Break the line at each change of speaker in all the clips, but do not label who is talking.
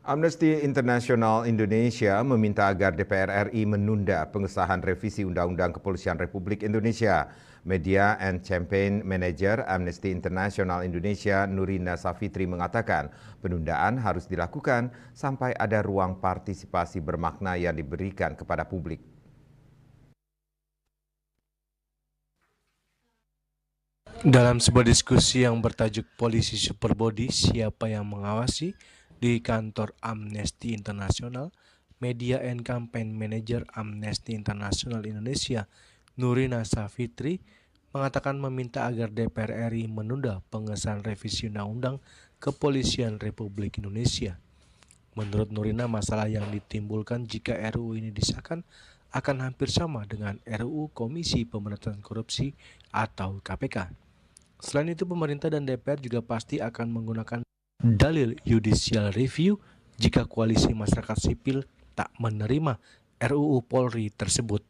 Amnesty International Indonesia meminta agar DPR RI menunda pengesahan revisi Undang-Undang Kepolisian Republik Indonesia. Media and Campaign Manager Amnesty International Indonesia Nurina Safitri mengatakan penundaan harus dilakukan sampai ada ruang partisipasi bermakna yang diberikan kepada publik.
Dalam sebuah diskusi yang bertajuk Polisi Superbody, siapa yang mengawasi? Di kantor Amnesty International, Media and Campaign Manager Amnesty International Indonesia, Nurina Safitri, mengatakan meminta agar DPR RI menunda pengesahan revisi Undang-Undang Kepolisian Republik Indonesia. Menurut Nurina, masalah yang ditimbulkan jika RUU ini disahkan akan hampir sama dengan RUU Komisi Pemberantasan Korupsi atau KPK. Selain itu, pemerintah dan DPR juga pasti akan menggunakan dalil judicial review jika koalisi masyarakat sipil tak menerima RUU Polri tersebut.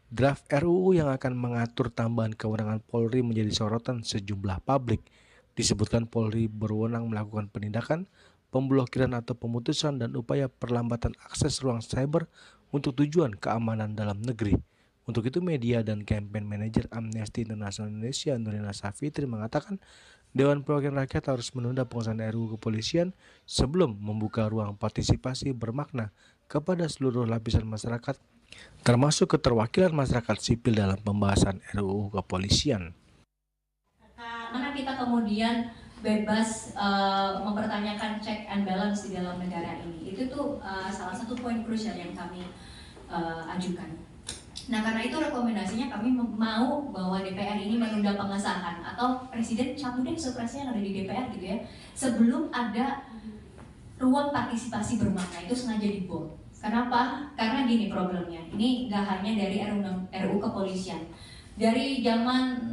Draft RUU yang akan mengatur tambahan kewenangan Polri menjadi sorotan sejumlah publik. Disebutkan Polri berwenang melakukan penindakan, pemblokiran atau pemutusan dan upaya perlambatan akses ruang cyber untuk tujuan keamanan dalam negeri. Untuk itu, Media dan Campaign Manager Amnesty International Indonesia Nurina Safitri mengatakan Dewan Perwakilan Rakyat harus menunda pengesahan RUU Kepolisian sebelum membuka ruang partisipasi bermakna kepada seluruh lapisan masyarakat, termasuk keterwakilan masyarakat sipil dalam pembahasan RUU Kepolisian.
Mana kita kemudian bebas mempertanyakan check and balance di dalam negara ini. Itu tuh salah satu poin krusial yang kami ajukan. Nah, karena itu rekomendasinya kami mau bahwa DPR ini menunda pengesahan atau Presiden cabut deh supresi yang ada di DPR gitu ya, sebelum ada ruang partisipasi bermakna. Itu sengaja dibuat. Kenapa? Karena gini problemnya. Ini nggak hanya dari RUU Kepolisian. Dari zaman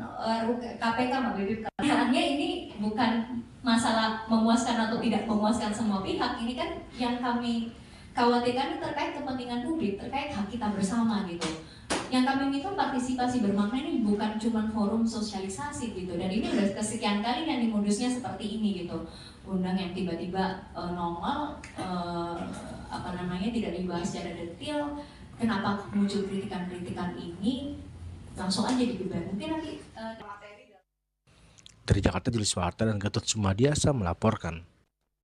KPK, Mbak Bibip, keadaannya ini bukan masalah memuaskan atau tidak memuaskan semua pihak. Ini kan yang kami khawatirkan terkait kepentingan publik, terkait hak kita bersama gitu. Yang kami minta partisipasi bermakna ini bukan cuma forum sosialisasi gitu, dan ini udah kesekian kali yang dimodusnya seperti ini gitu. Undang yang tiba-tiba nongol, tidak dibahas secara detail. Kenapa muncul kritikan-kritikan ini? Langsung aja digeber. Mungkin nanti
Dari Jakarta, Julius Warta dan Gatot Sumadiasa melaporkan.